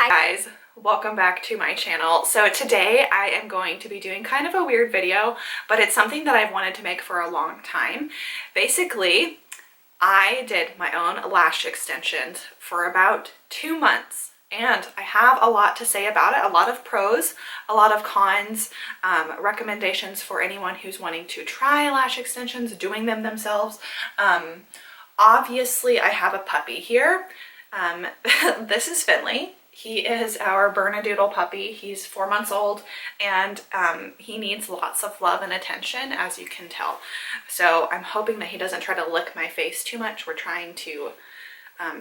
Hi guys, welcome back to my channel. So today I am going to be doing kind of a weird video, but it's something that I've wanted to make for a long time. Basically, I did my own lash extensions for about 2 months and I have a lot to say about it, a lot of pros, a lot of cons, recommendations for anyone who's wanting to try lash extensions, doing them themselves. Obviously I have a puppy here. This is Finley. He is our Bernedoodle puppy. He's 4 months old and he needs lots of love and attention, as you can tell. So I'm hoping that he doesn't try to lick my face too much. We're trying to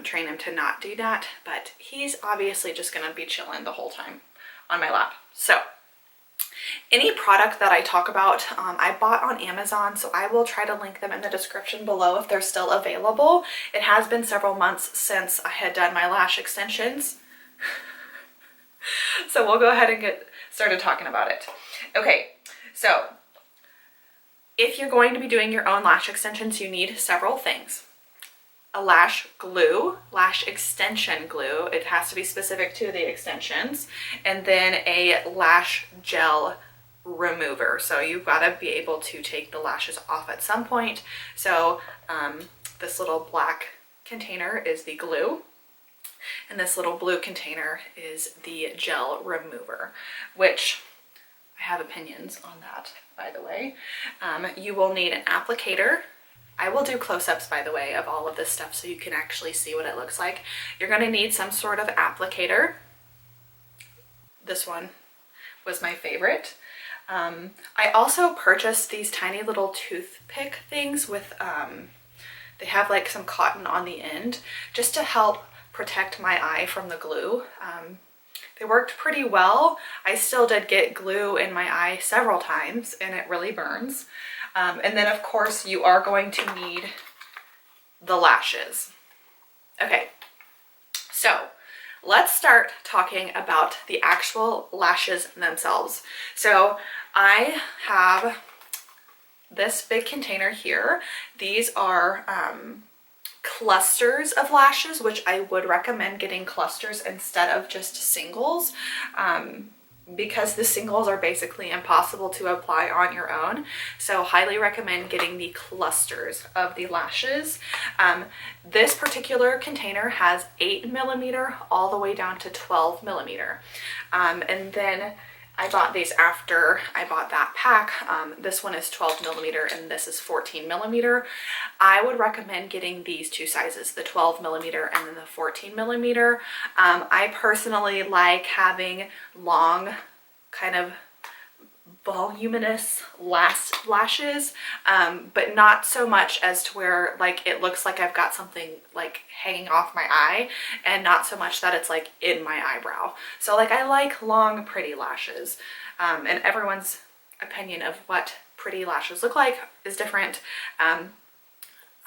train him to not do that, but he's obviously just gonna be chilling the whole time on my lap. So any product that I talk about, I bought on Amazon, so I will try to link them in the description below if they're still available. It has been several months since I had done my lash extensions. So we'll go ahead and get started talking about it. Okay, so if you're going to be doing your own lash extensions, you need several things. A lash glue, lash extension glue. It has to be specific to the extensions. And then a lash gel remover. So you've got to be able to take the lashes off at some point. So this little black container is the glue. And this little blue container is the gel remover, which I have opinions on that, by the way. You will need an applicator. I will do close-ups, by the way, of all of this stuff so you can actually see what it looks like. You're going to need some sort of applicator. This one was my favorite. I also purchased these tiny little toothpick things with, they have like some cotton on the end just to help protect my eye from the glue. They worked pretty well. I still did get glue in my eye several times and it really burns. And then of course you are going to need the lashes. Okay, so let's start talking about the actual lashes themselves. So I have this big container here. These are clusters of lashes, which I would recommend getting clusters instead of just singles, because the singles are basically impossible to apply on your own. So highly recommend getting the clusters of the lashes. This particular container has 8mm all the way down to 12mm. And then I bought these after I bought that pack. This one is 12mm and this is 14mm. I would recommend getting these two sizes, the 12mm and then the 14mm. I personally like having long, kind of voluminous lashes, but not so much as to where like it looks like I've got something like hanging off my eye, and not so much that it's like in my eyebrow. So like I like long pretty lashes, and everyone's opinion of what pretty lashes look like is different.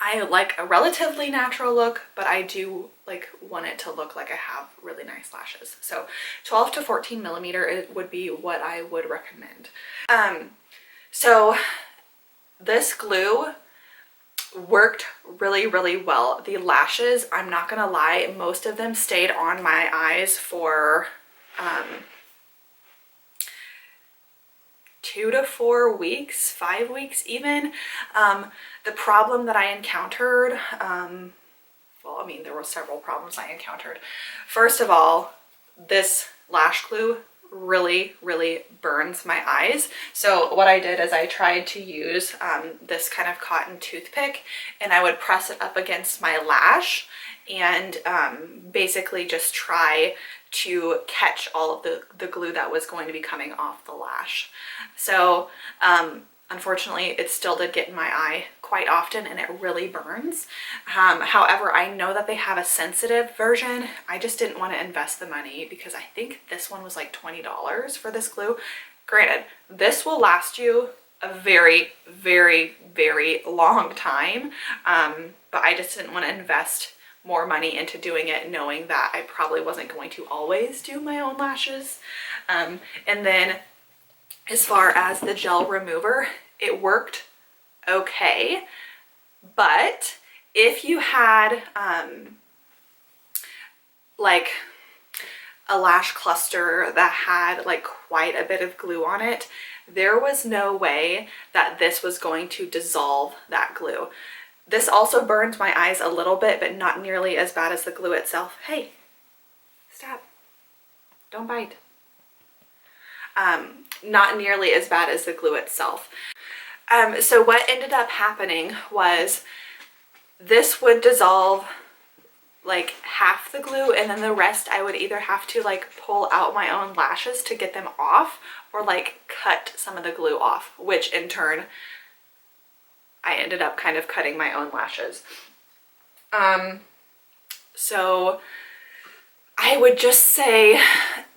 I like a relatively natural look, but I do like want it to look like I have really nice lashes. So 12 to 14mm it would be what I would recommend. So this glue worked really, really well. The lashes, I'm not gonna lie, most of them stayed on my eyes for 2 to 4 weeks, 5 weeks even. The problem that I encountered, well, I mean, there were several problems I encountered. First of all, this lash glue really, really burns my eyes. So what I did is I tried to use this kind of cotton toothpick, and I would press it up against my lash and basically just try to catch all of the glue that was going to be coming off the lash. So unfortunately it still did get in my eye quite often and it really burns. However, I know that they have a sensitive version. I just didn't want to invest the money because I think this one was like $20 for this glue. Granted, this will last you a very, very, very long time, but I just didn't want to invest more money into doing it knowing that I probably wasn't going to always do my own lashes. And then as far as the gel remover, it worked okay, but if you had like a lash cluster that had like quite a bit of glue on it, there was no way that this was going to dissolve that glue. This also burned my eyes a little bit, but not nearly as bad as the glue itself. Hey, stop. Don't bite. Not nearly as bad as the glue itself. So what ended up happening was this would dissolve like half the glue, and then the rest I would either have to like pull out my own lashes to get them off, or like cut some of the glue off, which in turn I ended up kind of cutting my own lashes. So I would just say,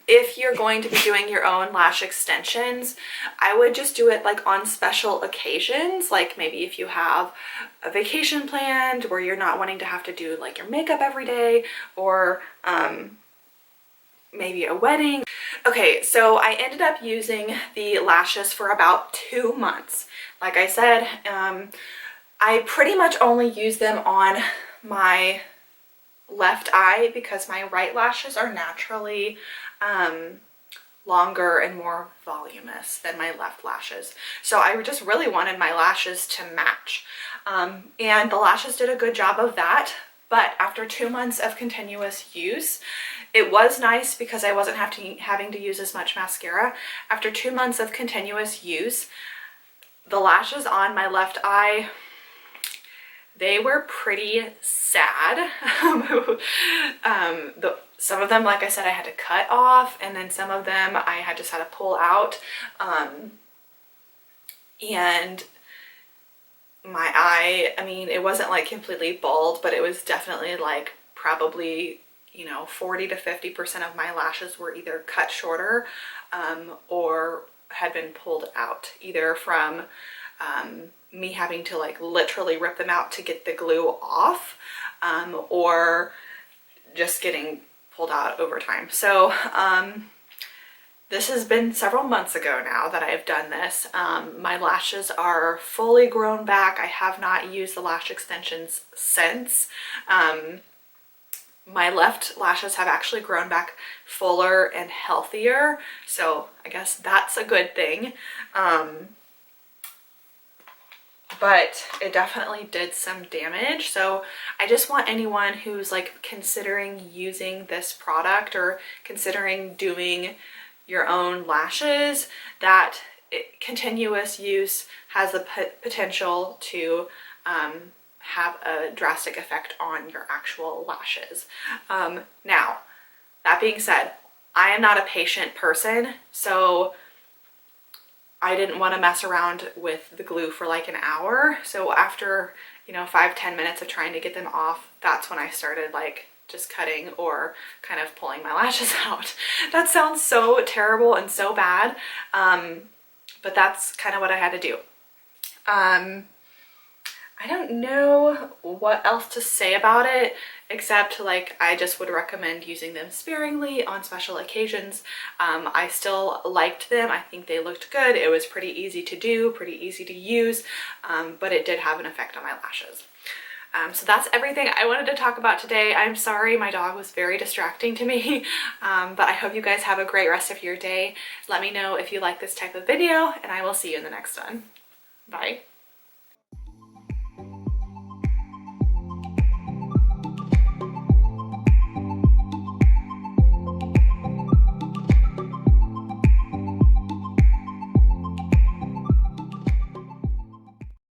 if you're going to be doing your own lash extensions, I would just do it like on special occasions, like maybe if you have a vacation planned where you're not wanting to have to do like your makeup every day, or maybe a wedding. Okay, so I ended up using the lashes for about 2 months. Like I said, I pretty much only use them on my left eye because my right lashes are naturally longer and more voluminous than my left lashes. So I just really wanted my lashes to match. And the lashes did a good job of that. But after 2 months of continuous use, it was nice because I wasn't having to use as much mascara. After 2 months of continuous use, the lashes on my left eye, they were pretty sad. Some of them, like I said, I had to cut off, and then some of them I had just had to pull out. And my eye, I mean, it wasn't like completely bald, but it was definitely like probably, you know, 40 to 50% of my lashes were either cut shorter or had been pulled out, either from me having to like literally rip them out to get the glue off, or just getting pulled out over time. So this has been several months ago now that I've done this. My lashes are fully grown back. I have not used the lash extensions since. My left lashes have actually grown back fuller and healthier, so I guess that's a good thing. But it definitely did some damage. So I just want anyone who's like considering using this product or considering doing your own lashes, that continuous use has the potential to have a drastic effect on your actual lashes. Now, that being said, I am not a patient person, so I didn't want to mess around with the glue for like an hour. So after, you know, 5-10 minutes of trying to get them off, that's when I started like just cutting or kind of pulling my lashes out. That sounds so terrible and so bad, but that's kind of what I had to do. I don't know what else to say about it, except like I just would recommend using them sparingly on special occasions. I still liked them. I think they looked good. It was pretty easy to do, pretty easy to use, but it did have an effect on my lashes. So that's everything I wanted to talk about today. I'm sorry, my dog was very distracting to me, but I hope you guys have a great rest of your day. Let me know if you like this type of video, and I will see you in the next one. Bye.